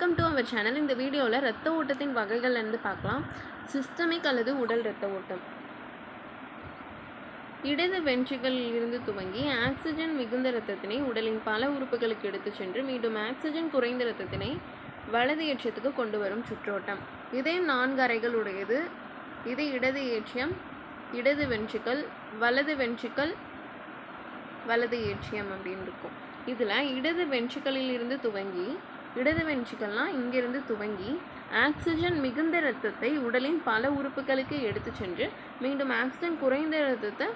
Welcome to our channel. இந்த வீடியோவில் இரத்த ஓட்டத்தின் வகைகள்லேருந்து பார்க்கலாம். சிஸ்டமிக் அல்லது உடல் இரத்த ஓட்டம். இடது வென்ட்ரிகளில் இருந்து துவங்கி ஆக்சிஜன் மிகுந்த இரத்தத்தினை உடலின் பல உறுப்புகளுக்கு எடுத்து சென்று மீண்டும் ஆக்சிஜன் குறைந்த இரத்தத்தினை வலது ஏற்றியத்துக்கு கொண்டு வரும் சுற்றோட்டம். இதயம் 4 அறைகள் உடையது. இது இடது ஏற்றியம், இடது வென்ட்ரிக்கல், வலது வென்ட்ரிக்கல், வலது ஏற்றியம் அப்படின்னு இருக்கும். இதில் இடது வென்ட்ரிக்கலில் இருந்து துவங்கி, இடது வென்ட்ரிக்கல்னால் இங்கிருந்து துவங்கி ஆக்சிஜன் மிகுந்த இரத்தத்தை உடலின் பல உறுப்புகளுக்கு எடுத்து சென்று மீண்டும் ஆக்சிஜன் குறைந்த இரத்தத்தை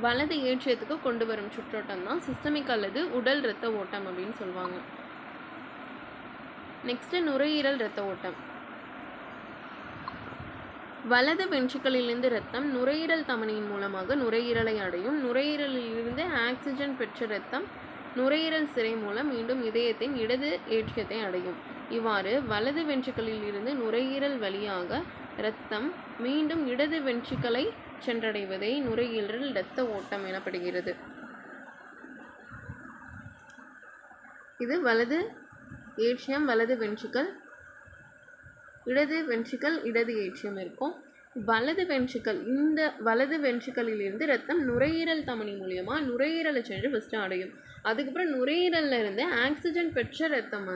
வலது ஏற்றியத்துக்கு கொண்டு வரும் சுற்றோட்டம் தான் சிஸ்டமிக் அல்லது உடல் இரத்த ஓட்டம் அப்படின்னு சொல்லுவாங்க. நெக்ஸ்ட் நுரையீரல் இரத்த ஓட்டம். வலது வென்ட்ரிக்கலிலிருந்து இரத்தம் நுரையீரல் தமனியின் மூலமாக நுரையீரலை அடையும். நுரையீரலில் இருந்து ஆக்சிஜன் பெற்ற இரத்தம் நுரையீரல் சிரை மூலம் மீண்டும் இதயத்தின் இடது ஏற்றியத்தை அடையும். இவ்வாறு வலது வென்ட்ரிக்கலில் இருந்து நுரையீரல் வழியாக இரத்தம் மீண்டும் இடது வென்ட்ரிக்கலை சென்றடைவதை நுரையீரல் இரத்த ஓட்டம் எனப்படுகிறது. இது வலது ஏற்றியம், வலது வென்ட்ரிக்கல், இடது வென்ட்ரிக்கல், இடது ஏற்றியம் இருக்கும். வலது வென்ட்ரிக்கல், இந்த வலது வென்ட்ரிக்கலில் இருந்து இரத்தம் நுரையீரல் தமனி மூலியமாக நுரையீரலை சென்று ஃபஸ்ட்டு அடையும். அதுக்கப்புறம் நுரையீரலில் இருந்து ஆக்சிஜன் பெற்ற இரத்தம்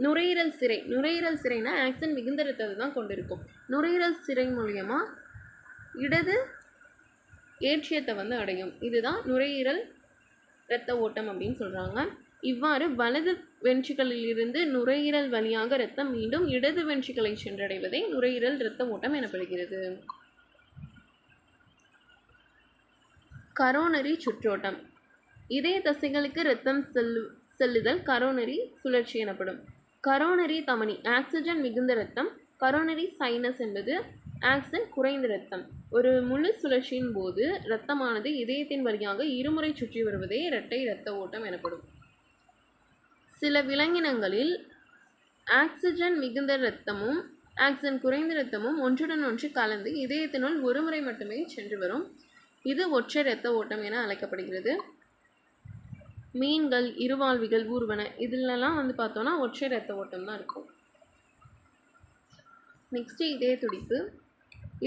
நுரையீரல் சிரை, நுரையீரல் சிரைனா ஆக்சிஜன் மிகுந்த இரத்தத்தை தான் கொண்டிருக்கும். நுரையீரல் சிரை மூலியமாக இடது ஏற்றியத்தை அடையும். இதுதான் நுரையீரல் இரத்த ஓட்டம் அப்படின்னு சொல்கிறாங்க. இவ்வாறு வலது வென்ட்ரிக்கலில் இருந்து நுரையீரல் வழியாக இரத்தம் மீண்டும் இடது வென்ட்ரிக்கலை சென்றடைவதை நுரையீரல் இரத்த ஓட்டம் எனப்படுகிறது. கரோனரி சுற்றோட்டம். இதய தசைகளுக்கு இரத்தம் செல்லுதல் கரோனரி சுழற்சி எனப்படும். கரோனரி தமனி ஆக்சிஜன் மிகுந்த இரத்தம், கரோனரி சைனஸ் என்பது ஆக்சிஜன் குறைந்த இரத்தம். ஒரு முழு சுழற்சியின் போது இரத்தமானது இதயத்தின் வழியாக இருமுறை சுற்றி வருவதே இரட்டை இரத்த ஓட்டம் எனப்படும். சில விலங்கினங்களில் ஆக்சிஜன் மிகுந்த இரத்தமும் ஆக்சிஜன் குறைந்த இரத்தமும் ஒன்றுடன் ஒன்று கலந்து இதயத்தினுள் ஒரு முறை மட்டுமே சென்று வரும். இது ஒற்றை இரத்த ஓட்டம் என அழைக்கப்படுகிறது. மீன்கள், இருவாழ்விகள், ஊர்வன இதிலெல்லாம் பார்த்தோன்னா ஒற்றை இரத்த ஓட்டம் தான் இருக்கும். நெக்ஸ்ட்டு இதய துடிப்பு.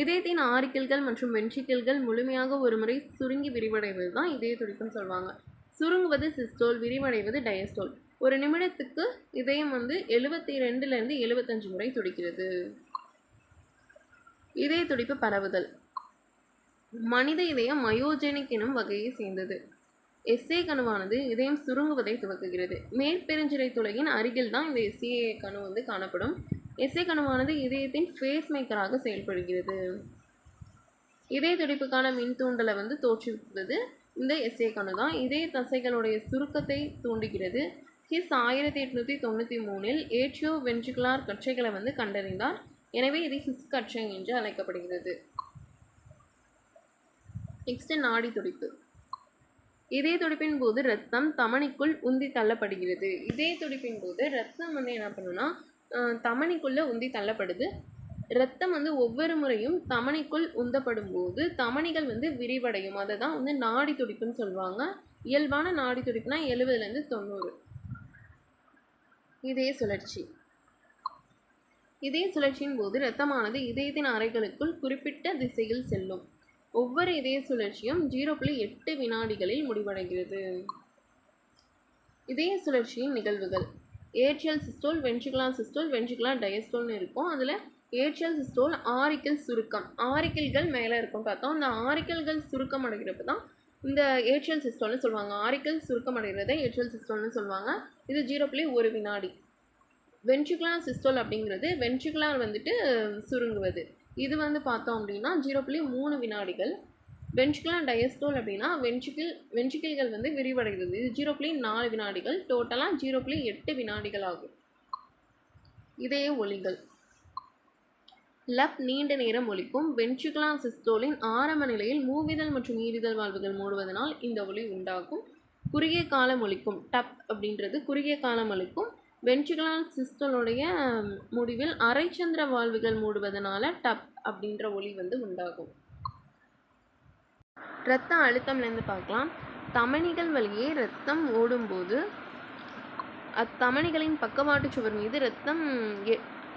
இதயத்தின் ஆரிக்கல்கள் மற்றும் வென்ட்ரிக்கல்கள் முழுமையாக ஒரு முறை சுருங்கி விரிவடைவது தான் இதய துடிப்புன்னு சொல்லுவாங்க. சுருங்குவது சிஸ்டோல், விரிவடைவது டயஸ்டோல். ஒரு நிமிடத்துக்கு இதயம் 72லேருந்து 75 முறை துடிக்கிறது. இதய துடிப்பு பரவுதல். மனித இதயம் மயோஜெனிக் எனும் வகையை சேர்ந்தது. எஸ்ஏ கணுவானது இதயம் சுருங்குவதை துவக்குகிறது. மேற்பெருஞ்சிரை துளையின் அருகில் தான் இந்த எஸ்ஏ கணு காணப்படும். எஸ்ஏ கணுவானது இதயத்தின் ஃபேஸ் மேக்கராக செயல்படுகிறது. இதய துடிப்புக்கான மின் தூண்டலை தோற்றுவிப்பது இந்த எஸ்ஏ கணு தான். இதய தசைகளுடைய சுருக்கத்தை தூண்டுகிறது. ஹிஸ் 1893இல் ஏட்ரியோ வென்ட்ரிகுலார் கற்றைகளை கண்டறிந்தார். எனவே இது ஹிஸ் கற்றை என்று அழைக்கப்படுகிறது. நெக்ஸ்ட் நாடி துடிப்பு. இதய துடிப்பின் போது இரத்தம் தமனிக்குள் உந்தி தள்ளப்படுகிறது. இதய துடிப்பின் போது இரத்தம் என்ன பண்ணுன்னா தமனிக்குள்ளே உந்தி தள்ளப்படுது. இரத்தம் ஒவ்வொரு முறையும் தமனிக்குள் உந்தப்படும் போது தமனிகள் விரிவடையும். அதை தான் நாடி துடிப்புன்னு சொல்லுவாங்க. இயல்பான நாடி துடிப்புனா 70லேருந்து 90. இதய சுழற்சி. இதய சுழற்சியின் போது இரத்தமானது இதயத்தின் அறைகளுக்குள் குறிப்பிட்ட திசையில் செல்லும். ஒவ்வொரு இதய சுழற்சியும் 0.8 வினாடிகளில் முடிவடைகிறது. இதய சுழற்சியின் நிகழ்வுகள். Atrial systole, ventricular systole, ventricular டயஸ்டோல்னு இருக்கும். அதில் ஏட்ரியல் சிஸ்டோல் ஆரிக்கல் சுருக்கம், ஆரிக்கல்கள் மேலே இருக்கும் பார்த்தோம். அந்த ஆரிக்கல்கள் சுருக்கம் அடைகிறப்ப தான் இந்த ஏட்ரியல் சிஸ்டோல்னு சொல்லுவாங்க. ஆரிக்கல் சுருக்கம் அடைகிறத ஏட்ரியல் சிஸ்டோல்னு சொல்லுவாங்க. இது 0.1 வினாடி. வென்ட்ரிகுலார் சிஸ்டோல் அப்படிங்கிறது வென்ட்ரிகுலார் சுருங்குவது. இது பார்த்தோம் அப்படின்னா 0.3 வினாடிகள். வென்ட்ரிகுலார் டயஸ்டோல் அப்படின்னா வென்ட்ரிக்கிள்கள் விரிவடைகிறது. இது 0.4 வினாடிகள். டோட்டலாக 0.8 வினாடிகள் ஆகும். இதய ஒலிகள். லப் நீண்ட நேரம் ஒலிக்கும். வென்ட்ரிகுலார் சிஸ்டோலின் ஆரம்ப நிலையில் மூவிதழ் மற்றும் ஈரிதழ் வாழ்வுகள் மூடுவதனால் இந்த ஒலி உண்டாகும். குறுகிய காலம் ஒலிக்கும். டப் அப்படின்றது குறுகிய காலம் ஒலிக்கும். வென்ட்ரிகுலார் சிஸ்டோலுடைய முடிவில் அரைச்சந்திர வாழ்வுகள் மூடுவதனால டப் அப்படின்ற ஒலி உண்டாகும். இரத்த அழுத்தம்லேருந்து பார்க்கலாம். தமனிகள் வழியே இரத்தம் ஓடும்போது அத்தமனிகளின் பக்கவாட்டு சுவர் மீது இரத்தம்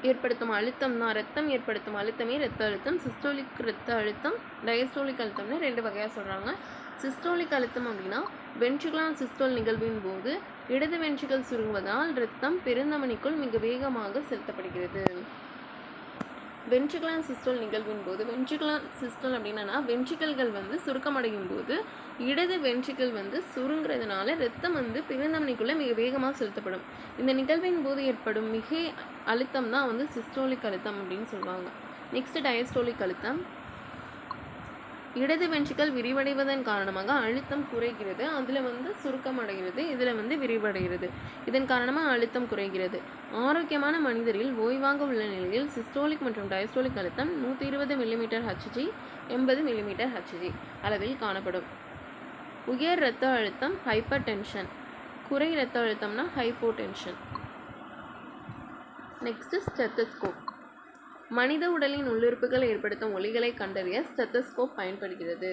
ஏற்படுத்தும் அழுத்தம் தான். இரத்தம் ஏற்படுத்தும் அழுத்தமே இரத்த அழுத்தம். சிஸ்டோலிக் இரத்த அழுத்தம், டயஸ்டோலிக் அழுத்தம்னு 2 வகையாக சொல்கிறாங்க. சிஸ்டோலிக் அழுத்தம் அப்படின்னா வென்ட்ரிகுலர் சிஸ்டோல் நிகழ்வின் போது இடது வென்ட்ரிகல் சுருங்குவதால் இரத்தம் பெருந்தமனிக்குள் மிக வேகமாக செலுத்தப்படுகிறது. வென்ட்ரிகுலர் சிஸ்டோல் நிகழ்வின் போது, வென்ட்ரிகுலர் சிஸ்டோல் அப்படின்னா வென்ட்ரிகல்கள் வந்து சுருக்கமடையும் போது இடது வென்ட்ரிகல் வந்து சுருங்குறதுனால இரத்தம் வந்து பெருந்தமனிக்குள்ளே மிக வேகமாக செலுத்தப்படும். இந்த நிகழ்வின் போது ஏற்படும் மிக அழுத்தம் தான் வந்து சிஸ்டோலிக் அழுத்தம் அப்படின்னு சொல்லுவாங்க. நெக்ஸ்ட் டயஸ்டோலிக் அழுத்தம். இடது வென்ட்ரிகல் விரிவடைவதன் காரணமாக அழுத்தம் குறைகிறது. அதில் வந்து சுருக்கம் அடைகிறது, இதில் வந்து விரிவடைகிறது. இதன் காரணமாக அழுத்தம் குறைகிறது. ஆரோக்கியமான மனிதரில் ஓய்வாக உள்ள நிலையில் சிஸ்டோலிக் மற்றும் டயஸ்டோலிக் அழுத்தம் 120 மில்லிமீட்டர் ஹெச்ஜி 80 மில்லிமீட்டர் ஹெச்ஜி அளவில் காணப்படும். உயர் இரத்த அழுத்தம் ஹைப்பர் டென்ஷன், குறை இரத்த அழுத்தம்னா ஹைப்போடென்ஷன். Next stethoscope. மனித உடலின் உள்ளுறுப்புகள் ஏற்படுத்தும் ஒலிகளை கண்டறிய ஸ்டெத்தஸ்கோப் பயன்படுகிறது.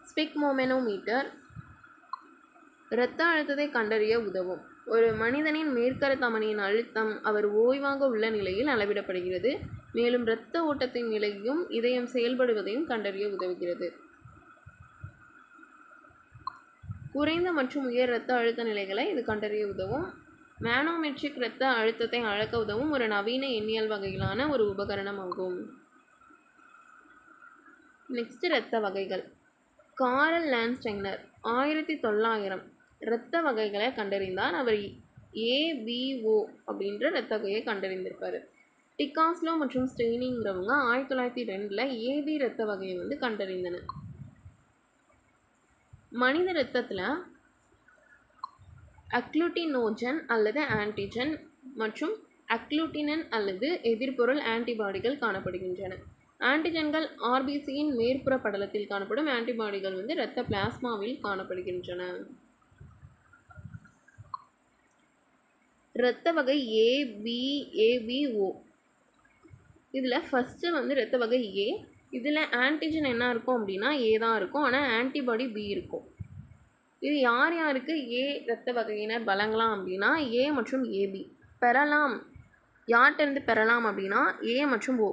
ஸ்பிக்மோமெனோமீட்டர் இரத்த அழுத்தத்தை கண்டறிய உதவும். ஒரு மனிதனின் மேற்கர தமனியின் அழுத்தம் அவர் ஓய்வாக உள்ள நிலையில் அளவிடப்படுகிறது. மேலும் இரத்த ஓட்டத்தின் நிலையும் இதயம் செயல்படுவதையும் கண்டறிய உதவுகிறது. குறைந்த மற்றும் உயர் இரத்த அழுத்த நிலைகளை இது கண்டறிய உதவும். மேனோமெட்ரிக் இரத்த அழுத்தத்தை அளக்க உதவும் ஒரு நவீன எண்ணியல் வகையிலான ஒரு உபகரணம் ஆகும். நெக்ஸ்ட் இரத்த வகைகள். காரல் லான்ஸ்டைனர் 1900 இரத்த வகைகளை கண்டறிந்தார். அவர் ABO அப்படின்ற இரத்த வகையை கண்டறிந்திருப்பார். டிகாஸ்லோ மற்றும் ஸ்டெய்னிங்கிறவங்க 1902 AB இரத்த வகையை வந்து கண்டறிந்தனர். மனித இரத்தத்தில் அக்ளூட்டினோஜன் அல்லது ஆன்டிஜன் மற்றும் அக்ளூட்டினன் அல்லது எதிர்பொருள் ஆன்டிபாடிகள் காணப்படுகின்றன. ஆன்டிஜன்கள் ஆர்பிசியின் மேற்புற படலத்தில் காணப்படும். ஆன்டிபாடிகள் வந்து இரத்த பிளாஸ்மாவில் காணப்படுகின்றன. இரத்த வகை ABO. இதில் ஃபஸ்ட்டு வந்து இரத்த வகை A. இதில் ஆன்டிஜன் என்ன இருக்கும் அப்படின்னா A தான் இருக்கும், ஆனால் ஆன்டிபாடி B இருக்கும். இது யார் யாருக்கு A இரத்த வகையினர் வழங்கலாம் அப்படின்னா A மற்றும் AB பெறலாம். யார்கிட்டருந்து பெறலாம் அப்படின்னா A மற்றும் O.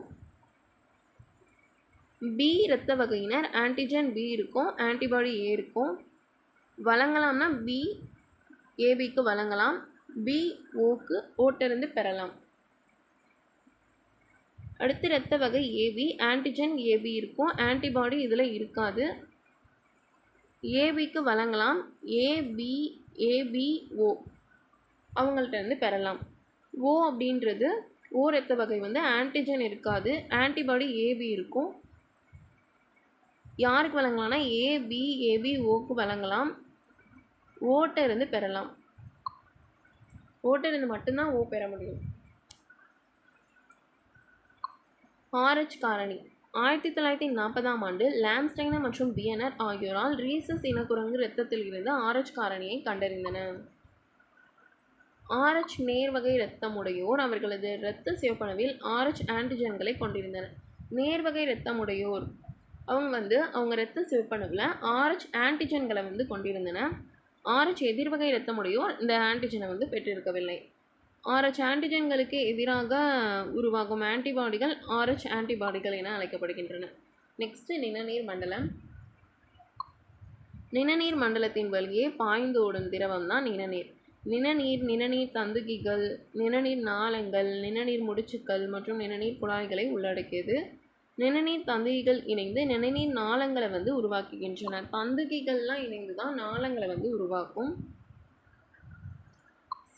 B இரத்த வகையினர் ஆன்டிஜன் B இருக்கும், ஆன்டிபாடி A இருக்கும். வழங்கலாம்னா B ABக்கு வழங்கலாம், B Oக்கு ஓட்டிருந்து பெறலாம். அடுத்து இரத்த வகை AB ஆன்டிஜன் AB இருக்கும், ஆன்டிபாடி இதில் இருக்காது. ஏபிக்கு வழங்கலாம், ABO அவங்கள்ட்ட இருந்து பெறலாம். O அப்படின்றது O இரத்த வகை வந்து ஆன்டிஜன் இருக்காது, ஆன்டிபாடி AB இருக்கும். யாருக்கு வழங்கலாம்னா ABOக்கு வழங்கலாம், ஓட்ட இருந்து பெறலாம். ஓட்ட இருந்து மட்டும்தான் O பெற முடியும். RH காரணி 1940ஆம் ஆண்டு லாம்ஸ்டைனர் மற்றும் பியனர் ஆகியோரால் ரீசஸ் இனக்குரங்கு இரத்தத்தில் இருந்து RH காரணியை கண்டறிந்தனர். RH நேர்வகை இரத்தமுடையோர் அவர்களது இரத்த சிவப்பணுவில் RH ஆன்டிஜன்களை கொண்டிருந்தனர். நேர்வகை இரத்தமுடையோர் அவங்க இரத்த சிவப்பணுவில் RH ஆன்டிஜன்களை வந்து கொண்டிருந்தனர். RH எதிர்வகை இரத்தமுடையோர் இந்த ஆன்டிஜனை வந்து பெற்றிருக்கவில்லை. RH ஆன்டிஜன்களுக்கு எதிராக உருவாகும் ஆன்டிபாடிகள் RH ஆன்டிபாடிகள் என அழைக்கப்படுகின்றன. நெக்ஸ்ட் நிணநீர் மண்டலம். நிணநீர் மண்டலத்தின் வழியே பாய்ந்தோடும் திரவம் தான் நிணநீர். நிணநீர் தந்துகிகள், நிணநீர் நாளங்கள், நிணநீர் முடிச்சுக்கள் மற்றும் நிணநீர் குழாய்களை உள்ளடக்கியது. நிணநீர் தந்துகிகள் இணைந்து நிணநீர் நாளங்களை வந்து உருவாக்குகின்றன. தந்துகிகள்லாம் இணைந்து தான் நாளங்களை வந்து உருவாக்கும்.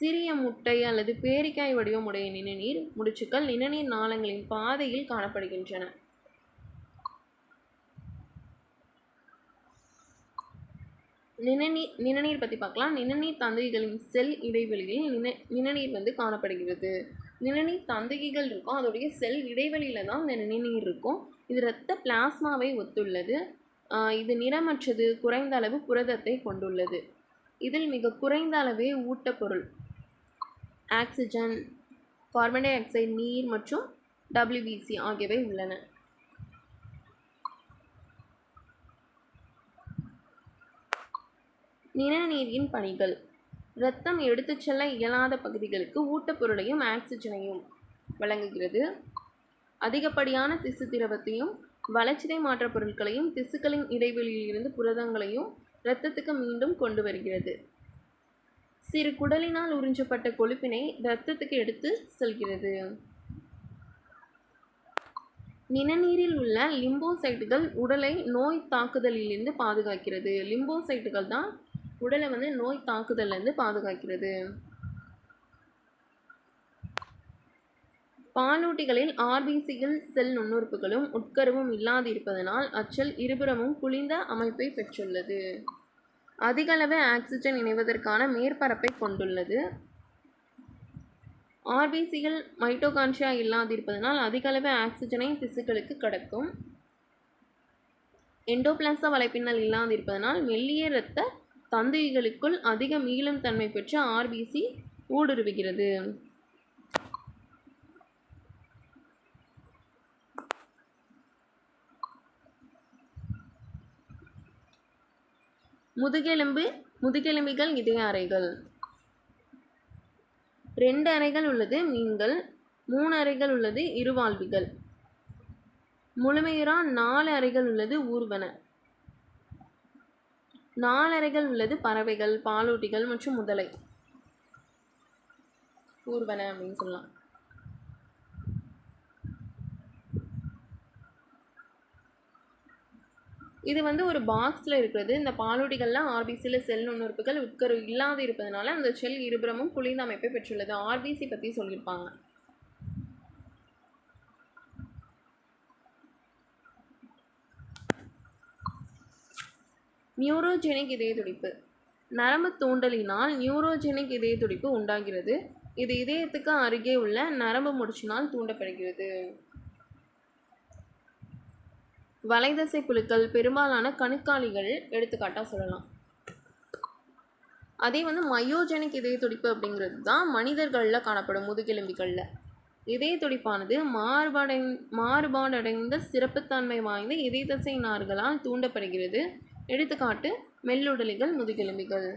சிறிய முட்டை அல்லது பேரிக்காய் வடிவமுடைய நிணநீர் முடிச்சுக்கள் நிணநீர் நாளங்களின் பாதையில் காணப்படுகின்றன. நிணநீர் பற்றி பார்க்கலாம். நிணநீர் தந்துகிகளின் செல் இடைவெளியில் நிணநீர் வந்து காணப்படுகிறது. நிணநீர் தந்துகிகள் இருக்கும், அதோடைய செல் இடைவெளியில் தான் இந்த நிணநீர் இருக்கும். இது இரத்த பிளாஸ்மாவை ஒத்துள்ளது. இது நிறமற்றது, குறைந்த அளவு புரதத்தை கொண்டுள்ளது. இதில் மிக குறைந்த அளவே ஊட்டப்பொருள் ஆக்சிஜன், கார்பன் டை ஆக்சைடு, நீர் மற்றும் WBC ஆகியவை உள்ளன. நிணநீரின் பணிகள். இரத்தம் எடுத்துச் செல்ல இயலாத பகுதிகளுக்கு ஊட்டப்பொருளையும் ஆக்சிஜனையும் வழங்குகிறது. அதிகப்படியான திசு திரவத்தையும் வளர்சிதை மாற்றப் பொருட்களையும் திசுக்களின் இடைவெளியில் இருந்து புரதங்களையும் இரத்தத்துக்கு மீண்டும் கொண்டு வருகிறது. சிறு குடலினால் உறிஞ்சப்பட்ட கொழுப்பினை இரத்தத்துக்கு எடுத்து செல்கிறது. நிணநீரில் உள்ள லிம்போசைட்டுகள் உடலை நோய் தாக்குதலிலிருந்து பாதுகாக்கிறது. லிம்போசைட்டுகள் தான் உடலை நோய் தாக்குதலிருந்து பாதுகாக்கிறது. பாலூட்டிகளில் ஆர்பிசிகள் செல் நுண்ணுறுப்புகளும் உட்கருவும் இல்லாது இருப்பதனால் அச்செல் இருபுறமும் குளிர்ந்த அமைப்பை பெற்றுள்ளது. அதிகளவு ஆக்சிஜன் இணைவதற்கான மேற்பரப்பை கொண்டுள்ளது. ஆர்பிசிகள் மைட்டோகாண்ட்ரியா இல்லாதிருப்பதனால் அதிகளவு ஆக்சிஜனை திசுக்களுக்கு கடத்தும். எண்டோபிளாசா வலைப்பின்னல் இல்லாதிருப்பதனால் மெல்லிய இரத்த தந்துகிகளுக்குள் அதிக மீளும் தன்மை பெற்ற ஆர்பிசி ஊடுருவுகிறது. முதுகெலும்பிகள் இதய அறைகள். 2 அறைகள் உள்ளது மீன்கள், 3 அறைகள் உள்ளது இருவாழ்விகள், முழுமையுறா 4 அறைகள் உள்ளது ஊர்வன, 4 அறைகள் உள்ளது பறவைகள், பாலூட்டிகள் மற்றும் முதலை. ஊர்வன அப்படின்னு சொல்லலாம். இது ஒரு பாக்ஸில் இருக்கிறது. இந்த பாலூட்டிகளில் ஆர்பிசியில் செல் நுண்ணுறுப்புகள் உட்கரு இல்லாது இருப்பதனால அந்த செல் இருபுறமும் குளிர்ந்த அமைப்பை பெற்றுள்ளது. ஆர்பிசி பற்றி சொல்லியிருப்பாங்க. நியூரோஜெனிக் இதய துடிப்பு. நரம்பு தூண்டலினால் நியூரோஜெனிக் இதய துடிப்பு உண்டாகிறது. இது இதயத்துக்கு அருகே உள்ள நரம்பு முடிச்சினால் தூண்டப்படுகிறது. வலைதசை புழுக்கள் பெரும்பாலான கணுக்காலிகள் எடுத்துக்காட்டாக சொல்லலாம். அதே மயோஜெனிக் இதய துடிப்பு அப்படிங்கிறது தான் மனிதர்களில் காணப்படும் முதுகெலும்பிகளில். இதய துடிப்பானது மாறுபாடடைந்த சிறப்புத்தன்மை வாய்ந்த இதய தசை நார்களால் தூண்டப்படுகிறது. எடுத்துக்காட்டு மெல்லுடலிகள், முதுகெலும்பிகள்.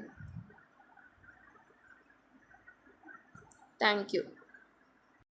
தேங்க்யூ.